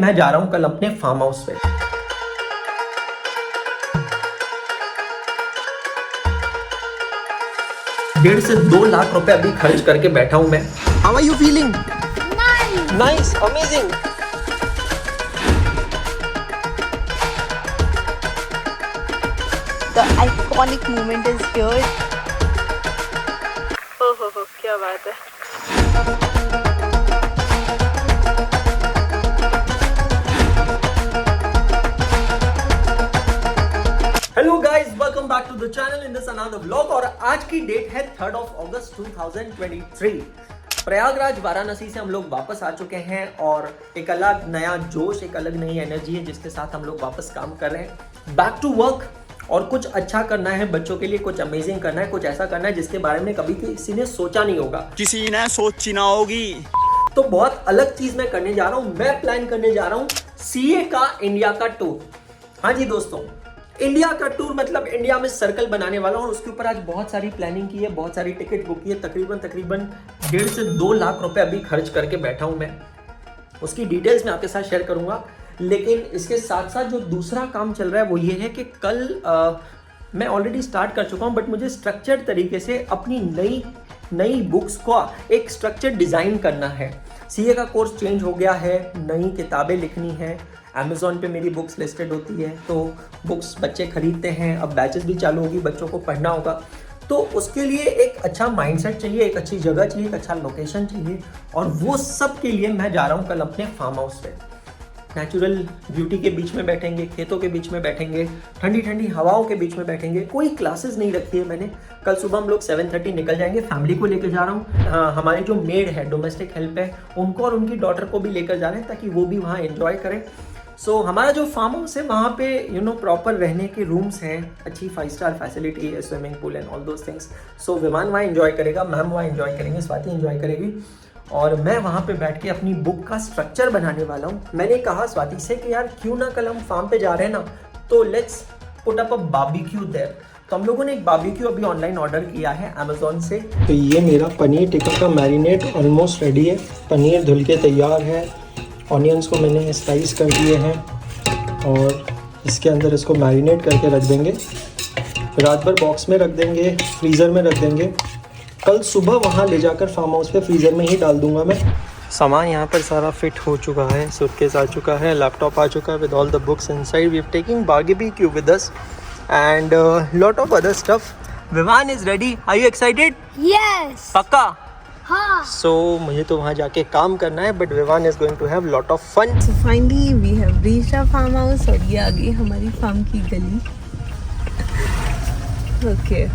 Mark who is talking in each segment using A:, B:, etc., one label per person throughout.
A: मैं जा रहा हूँ कल अपने फार्म हाउस पे। डेढ़ से 2 लाख रुपए अभी खर्च करके बैठा हूँ मैं। How are you feeling? Nice, amazing.
B: The iconic moment is here. हो क्या बात है।
A: Hello guys, welcome back to the channel in this another vlog. और आज की डेट है 3 अगस्त 2023। प्रयागराज वाराणसी से हम लोग वापस आ चुके हैं और एक अलग नया जोश, एक अलग नई एनर्जी है जिसके साथ हम लोग वापस काम कर रहे हैं। बैक टू वर्क और कुछ अच्छा करना है बच्चों के लिए, कुछ अमेजिंग करना है, कुछ ऐसा करना है जिसके बारे में कभी किसी ने सोचा नहीं होगा,
C: किसी ने सोची ना होगी।
A: तो बहुत अलग चीज मैं करने जा रहा हूं। मैं प्लान करने जा रहा हूं सीए का इंडिया का टूर। हाँ जी दोस्तों, इंडिया का टूर मतलब इंडिया में सर्कल बनाने वाला हूं और उसके ऊपर आज बहुत सारी प्लानिंग की है, बहुत सारी टिकट बुक की है। तकरीबन 1.5 से 2 लाख रुपए अभी खर्च करके बैठा हूं मैं। उसकी डिटेल्स मैं आपके साथ शेयर करूंगा। लेकिन इसके साथ साथ जो दूसरा काम चल रहा है वो ये है कि कल मैं ऑलरेडी स्टार्ट कर चुका हूं, बट मुझे स्ट्रक्चर्ड तरीके से अपनी नई बुक्स को एक स्ट्रक्चर डिज़ाइन करना है। सीए का कोर्स चेंज हो गया है, नई किताबें लिखनी है। अमेज़ॉन पे मेरी बुक्स लिस्टेड होती है, तो बुक्स बच्चे खरीदते हैं। अब बैचेस भी चालू होगी, बच्चों को पढ़ना होगा, तो उसके लिए एक अच्छा माइंडसेट चाहिए, एक अच्छी जगह चाहिए, एक अच्छा लोकेशन चाहिए। और वो सब के लिए मैं जा रहा हूँ कल अपने फार्म हाउस पे। नेचुरल ब्यूटी के बीच में बैठेंगे, खेतों के बीच में बैठेंगे, ठंडी ठंडी हवाओं के बीच में बैठेंगे। कोई क्लासेस नहीं रखी है मैंने। कल सुबह हम लोग 7:30 निकल जाएंगे। फैमिली को लेकर जा रहा हूँ। हाँ, हमारी जो मेड है, डोमेस्टिक हेल्प है, उनको और उनकी डॉटर को भी लेकर जा रहे हैं ताकि वो भी वहाँ एंजॉय करें। हमारा जो फार्म हाउस है वहाँ पे प्रॉपर रहने के रूम्स हैं, अच्छी 5 स्टार फैसिलिटी है, swimming pool and all those things. विमान वहाँ एंजॉय करेगा, मैम वहाँ एंजॉय करेंगे, स्वाति एंजॉय करेगी और मैं वहाँ पे बैठ के अपनी बुक का स्ट्रक्चर बनाने वाला हूँ। मैंने कहा स्वाति से कि यार क्यों ना कल हम फार्म पे जा रहे हैं ना, तो let's put up a barbecue there. तो हम लोगों ने एक बारबेक्यू अभी ऑनलाइन ऑर्डर किया है अमेज़ॉन से। तो ये मेरा पनीर टिक्का का मैरिनेट ऑलमोस्ट रेडी है। पनीर धुल के तैयार है। ऑनियंस को मैंने स्लाइस कर दिए हैं और इसके अंदर इसको मैरिनेट करके रख देंगे। रात भर बॉक्स में रख देंगे, फ्रीज़र में रख देंगे। कल सुबह वहाँ ले जाकर फार्म हाउस पे फ्रीज़र में ही डाल दूंगा मैं। सामान यहाँ पर सारा फिट हो चुका है, सूटकेस आ चुका है, लैपटॉप आ चुका है with all the books inside. We have taking barbecue with us and lot of other stuff. Vivan is ready. Are you excited?
B: Yes.
A: पक्का?
B: हाँ.
A: मुझे तो वहाँ जाके काम करना है, but Vivan is going to have lot of fun.
B: So finally we have reached our farm house और ये आ गई हमारी फार्म की गली। Okay.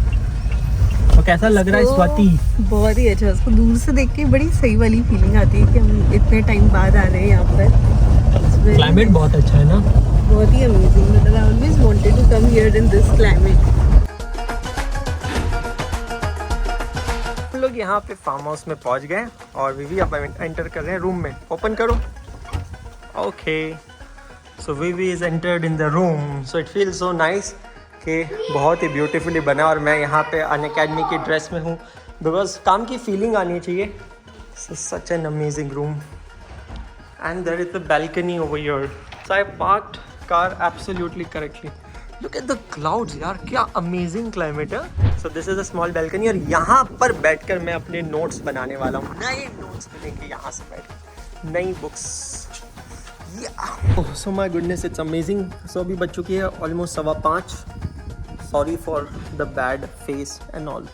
A: तो कैसा लग रहा है स्वाति?
B: बहुत ही अच्छा। उसको दूर से देख के बड़ी सही वाली फीलिंग आती है कि हम इतने टाइम बाद आ रहे हैं यहाँ पर।
A: क्लाइमेट बहुत अच्छा है ना?
B: बहुत ही अमेजिंग। मतलब I always wanted to come here in this climate.
A: हम लोग यहाँ पे फार्म हाउस में पहुँच गए और विवी अब एंटर कर रहे हैं रूम में। ओपन करो। Okay, so Vivi is entered in the room. So it feel so nice कि बहुत ही ब्यूटीफुली बना। और मैं यहाँ पे अनअकैडमी की ड्रेस में हूँ बिकॉज काम की फीलिंग आनी चाहिए। Such an amazing room and there is the balcony over here. So I parked car absolutely correctly. Look at the clouds यार, क्या अमेजिंग क्लाइमेट है। So this is a small balcony और यहाँ पर बैठकर मैं अपने नोट्स बनाने वाला हूँ। नए नोट्स बनेंगे यहाँ से बैठ, नई books. So my goodness, it's amazing. So अभी बज चुकी है almost 5:15। Sorry for the bad face and all.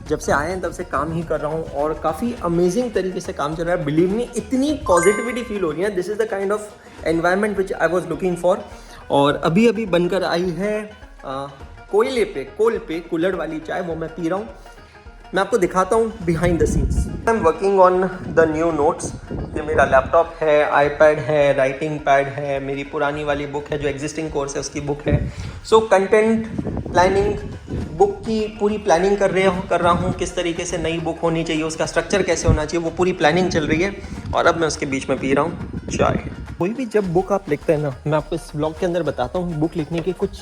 A: जब से आए हैं तब से काम ही कर रहा हूँ और काफ़ी अमेजिंग तरीके से काम चल रहा है। बिलीव मी, इतनी पॉजिटिविटी फील हो रही है। This is the kind of environment which I was looking for. और अभी अभी बनकर आई है कोल पे कुल्हड़ वाली चाय, वो मैं पी रहा हूँ। मैं आपको दिखाता हूँ behind the scenes. I am working on the new notes. ये मेरा लैपटॉप है, आईपैड है, राइटिंग पैड है, मेरी पुरानी वाली बुक है जो एग्जिस्टिंग कोर्स है उसकी बुक है। कंटेंट प्लानिंग, बुक की पूरी प्लानिंग कर रहा हूँ। किस तरीके से नई बुक होनी चाहिए, उसका स्ट्रक्चर कैसे होना चाहिए, वो पूरी प्लानिंग चल रही है। और अब मैं उसके बीच में पी रहा हूँ चाय। कोई भी जब बुक आप लिखते हैं ना, मैं आपको इस ब्लॉग के अंदर बताता हूँ बुक लिखने के कुछ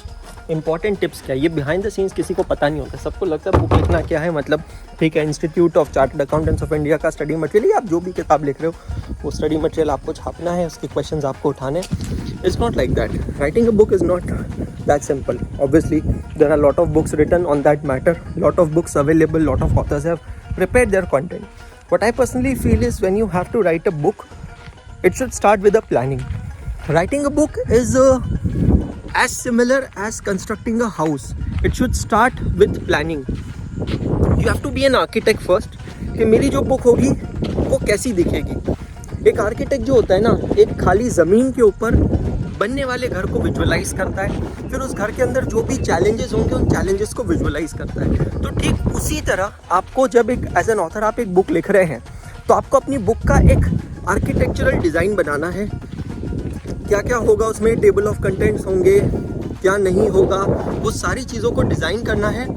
A: इंपॉर्टेंट टिप्स क्या है। ये बिहाइंड द सीन्स किसी को पता नहीं होता, सबको लगता है बुक लिखना क्या है, मतलब ठीक है institute of chartered accountants of India का स्टडी मटेरियल, या आप जो भी किताब लिख रहे हो वो स्टडी मटेरियल आपको छापना है, उसके क्वेश्चंस आपको उठाने। It's not like that, writing a book is not that simple. Obviously there are lot of books written on that matter, lot of books available, lot of authors have prepared their content. What I personally feel is when you have to write a book, it should start with a planning. Writing a book is as similar as constructing a house. It should start with planning. You have to be an architect first. कि मेरी जो book होगी वो कैसी दिखेगी। एक architect जो होता है ना, एक खाली ज़मीन के ऊपर बनने वाले घर को विजुअलाइज करता है, फिर उस घर के अंदर जो भी चैलेंजेस होंगे उन चैलेंजेस को विजुअलाइज करता है। तो ठीक उसी तरह आपको जब एक एज एन ऑथर आप एक बुक लिख रहे हैं तो आपको अपनी बुक का एक आर्किटेक्चरल डिज़ाइन बनाना है। क्या क्या होगा उसमें, टेबल ऑफ कंटेंट्स होंगे, क्या नहीं होगा, वो सारी चीज़ों को डिज़ाइन करना है।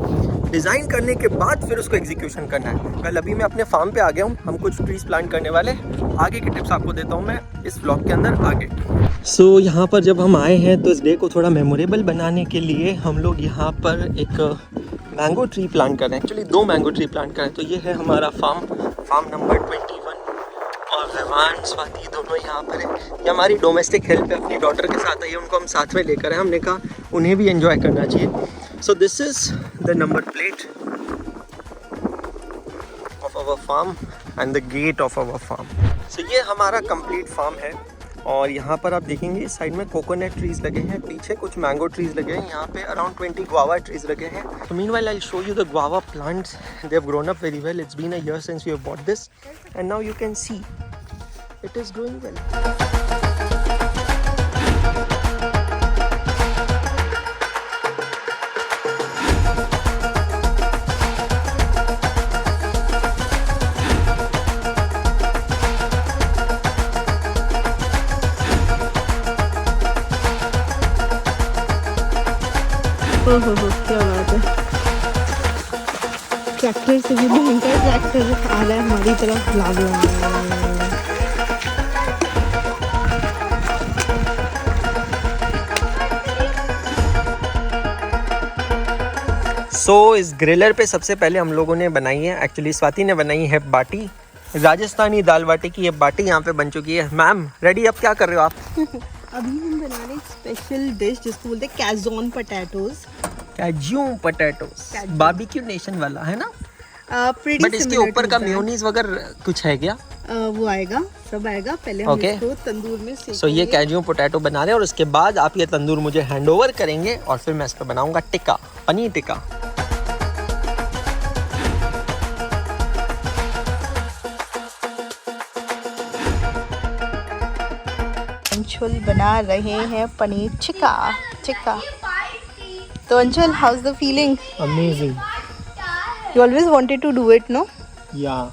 A: डिज़ाइन करने के बाद फिर उसको एग्जीक्यूशन करना है। कल अभी मैं अपने फार्म पे आ गया हूँ, हम कुछ ट्रीज प्लांट करने वाले, आगे के टिप्स आपको देता हूँ मैं इस व्लॉग के अंदर आगे। सो यहाँ पर जब हम आए हैं तो इस डे को थोड़ा मेमोरेबल बनाने के लिए हम लोग यहाँ पर एक मैंगो ट्री प्लांट कर रहे हैं। एक्चुअली 2 मैंगो ट्री प्लांट कर रहे हैं। तो ये है हमारा फार्म नंबर 21 और रेवान स्वाति दोनों यहाँ पर है। ये हमारी डोमेस्टिक हेल्प है, अपनी डॉटर के साथ आई है, उनको हम साथ में लेकर आए। हमने कहा उन्हें भी एंजॉय करना चाहिए। So this is the number plate of our farm and the gate of our farm. So ये हमारा कंप्लीट फार्म है और यहाँ पर आप देखेंगे इस साइड में कोकोनट ट्रीज लगे हैं, पीछे कुछ मैंगो ट्रीज लगे हैं, यहाँ पे अराउंड 20 guava ट्रीज लगे हैं। So meanwhile I'll show you the guava plants. They have grown up very well. It's been a year since we have bought this and now you can see it is growing well.
B: ओहो क्या बात है, tractor से भी भयंकर tractor आ रहा है हमारी तरफ, लाभ
A: सो इस ग्रिलर पे सबसे पहले हम लोगों ने बनाई है, एक्चुअली स्वाति ने बनाई है बाटी, राजस्थानी दाल बाटी की ये बाटी यहाँ पे बन चुकी है। मैम रेडी, अब क्या कर रहे हो आप?
B: अभी हम बना रहे एक स्पेशल डिश जिसको बोलते हैं कैजोन पोटैटोज।
A: कैजू पोटैटोज बारबेक्यू नेशन वाला है ना?
B: बट
A: इसके ऊपर का मेयोनीज वगैरह कुछ है क्या?
B: वो आएगा, सब आएगा। पहले हम इसको तंदूर में सेकेंगे।
A: सो ये कैजू पोटैटो बना रहे हैं और उसके बाद आप ये तंदूर मुझे हैंडओवर करेंगे और फिर मैं इस पर बनाऊंगा टिक्का, पनीर टिक्का।
B: अंशुल बना रहे हैं पनीर टिक्का। तो Anshul, how is the feeling?
A: Amazing.
B: You always wanted to do it, no?
A: Yeah.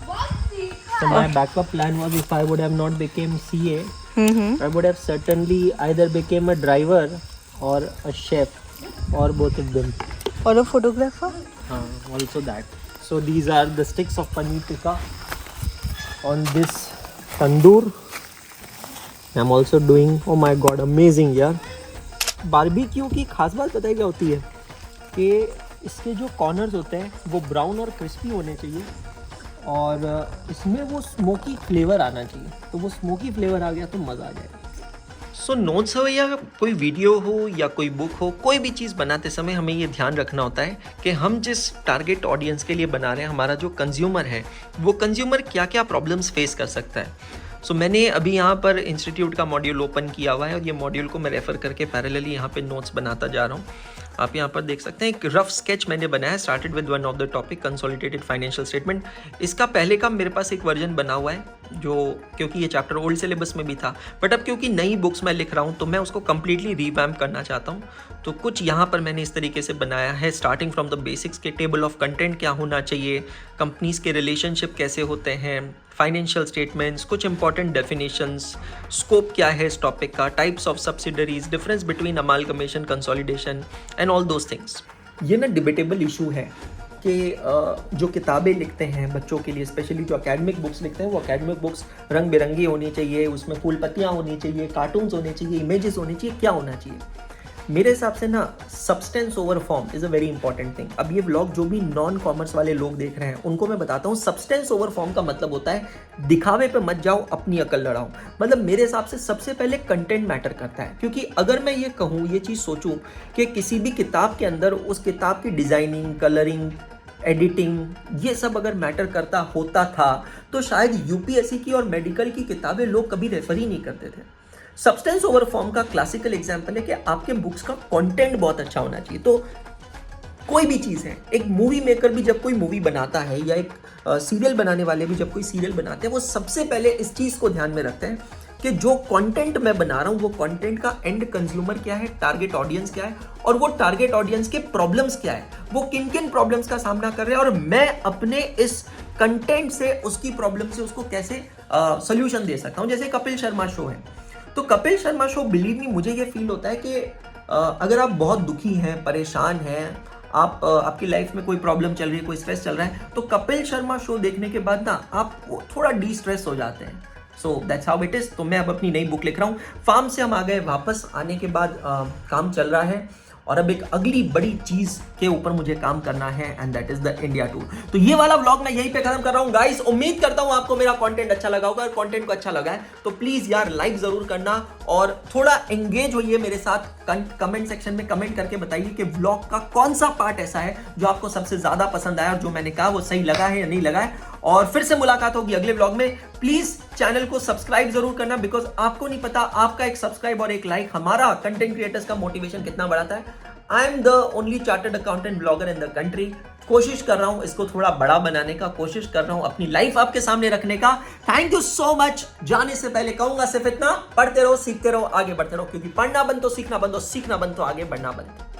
A: So my backup plan was if I would have not became CA, I would have certainly either became a driver or a chef or both of them.
B: Or a photographer?
A: Also that. So these are the sticks of paneer tikka on this tandoor. I'm also doing, oh my god, amazing यार। Barbecue की खास बात पता है क्या होती है कि इसके जो कॉर्नर्स होते हैं वो ब्राउन और क्रिस्पी होने चाहिए और इसमें वो स्मोकी फ्लेवर आना चाहिए। तो वो स्मोकी फ्लेवर आ गया तो मज़ा आ जाएगा। सो नोट्स हो या कोई वीडियो हो या कोई बुक हो, कोई भी चीज़ बनाते समय हमें ये ध्यान रखना होता है कि हम जिस टारगेट ऑडियंस के लिए बना रहे हैं, हमारा जो कंज्यूमर है वो कंज्यूमर क्या क्या प्रॉब्लम्स फेस कर सकता है। सो मैंने अभी यहाँ पर इंस्टीट्यूट का मॉड्यूल ओपन किया हुआ है और ये मॉड्यूल को मैं रेफ़र करके पैरेलली यहाँ पे नोट्स बनाता जा रहा हूँ। आप यहाँ पर देख सकते हैं एक रफ स्केच मैंने बनाया, started with one of the topic consolidated financial statement. इसका पहले का मेरे पास एक वर्जन बना हुआ है जो, क्योंकि ये चैप्टर ओल्ड सिलेबस में भी था, बट अब क्योंकि नई बुक्स मैं लिख रहा हूँ तो मैं उसको कम्प्लीटली रीवैम्प करना चाहता हूँ। तो कुछ यहाँ पर मैंने इस तरीके से बनाया है, स्टार्टिंग फ्रॉम द बेसिक्स के टेबल ऑफ कंटेंट क्या होना चाहिए, कंपनीज के रिलेशनशिप कैसे होते हैं, फाइनेंशियल स्टेटमेंट्स, कुछ इंपॉर्टेंट डेफिनेशंस, स्कोप क्या है इस टॉपिक का, types of subsidiaries, difference between amalgamation, consolidation and all those things. ये ना डिबेटेबल इशू है आपके जो किताबें लिखते हैं बच्चों के लिए, स्पेशली जो एकेडमिक बुक्स लिखते हैं, वो एकेडमिक बुक्स रंग बिरंगी होनी चाहिए, उसमें फूल पत्तियाँ होनी चाहिए, कार्टून्स होने चाहिए, इमेजेस होनी चाहिए, क्या होना चाहिए? मेरे हिसाब से ना substance over form is a very important thing. अब ये व्लॉग जो भी नॉन कॉमर्स वाले लोग देख रहे हैं उनको मैं बताता हूँ, सब्सटेंस ओवर फॉर्म का मतलब होता है दिखावे पे मत जाओ, अपनी अकल लड़ाओ। मतलब मेरे हिसाब से सबसे पहले कंटेंट मैटर करता है, क्योंकि अगर मैं ये कहूँ, ये चीज़ सोचूं कि किसी भी किताब के अंदर उस किताब की डिज़ाइनिंग, कलरिंग, एडिटिंग, ये सब अगर मैटर करता होता था तो शायद यूपीएससी की और मेडिकल की किताबें लोग कभी रेफर ही नहीं करते थे। सब्सटेंस ओवर फॉर्म का क्लासिकल एग्जांपल है कि आपके बुक्स का कंटेंट बहुत अच्छा होना चाहिए। तो कोई भी चीज़ है, एक मूवी मेकर भी जब कोई मूवी बनाता है या एक सीरियल बनाने वाले भी जब कोई सीरियल बनाते हैं, वो सबसे पहले इस चीज़ को ध्यान में रखते हैं कि जो कंटेंट मैं बना रहा हूँ वो कंटेंट का एंड कंज्यूमर क्या है, टारगेट ऑडियंस क्या है, और वो टारगेट ऑडियंस के प्रॉब्लम्स क्या है, वो किन किन प्रॉब्लम्स का सामना कर रहे हैं, और मैं अपने इस कंटेंट से उसकी प्रॉब्लम से उसको कैसे सोल्यूशन दे सकता हूँ। जैसे कपिल शर्मा शो है, तो Kapil Sharma show, believe me, मुझे ये फील होता है कि अगर आप बहुत दुखी हैं, परेशान हैं, आपकी लाइफ में कोई प्रॉब्लम चल रही है, कोई स्ट्रेस चल रहा है, तो कपिल शर्मा शो देखने के बाद ना आप थोड़ा डी स्ट्रेस हो जाते हैं। So that's how it is. तो मैं अब अपनी नई बुक लिख रहा हूँ। फार्म से हम आ गए वापस, आने के बाद काम चल रहा है और अब एक अगली बड़ी चीज के ऊपर मुझे काम करना है, and that is the India tour. तो ये वाला व्लॉग मैं यहीं पे खत्म कर रहा हूँ गाइस। उम्मीद करता हूँ आपको मेरा कंटेंट अच्छा लगा होगा। अगर कंटेंट को अच्छा लगा है तो प्लीज यार लाइक जरूर करना और थोड़ा एंगेज होइए मेरे साथ। कमेंट सेक्शन में कमेंट करके बताइए कि व्लॉग का कौन सा पार्ट ऐसा है जो आपको सबसे ज्यादा पसंद आया और जो मैंने कहा वो सही लगा है या नहीं लगा है। और फिर से मुलाकात होगी अगले व्लॉग में। प्लीज चैनल को सब्सक्राइब जरूर करना, बिकॉज आपको नहीं पता आपका एक सब्सक्राइब और एक लाइक हमारा कंटेंट क्रिएटर्स का मोटिवेशन कितना बढ़ाता है। I am the only chartered accountant blogger in the country. कोशिश कर रहा हूं इसको थोड़ा बड़ा बनाने का, कोशिश कर रहा हूं अपनी लाइफ आपके सामने रखने का। Thank you so much. जाने से पहले कहूंगा सिर्फ इतना, पढ़ते रहो, सीखते रहो, आगे बढ़ते रहो, क्योंकि पढ़ना बंद तो सीखना बंद, और सीखना बंद तो आगे बढ़ना बंद।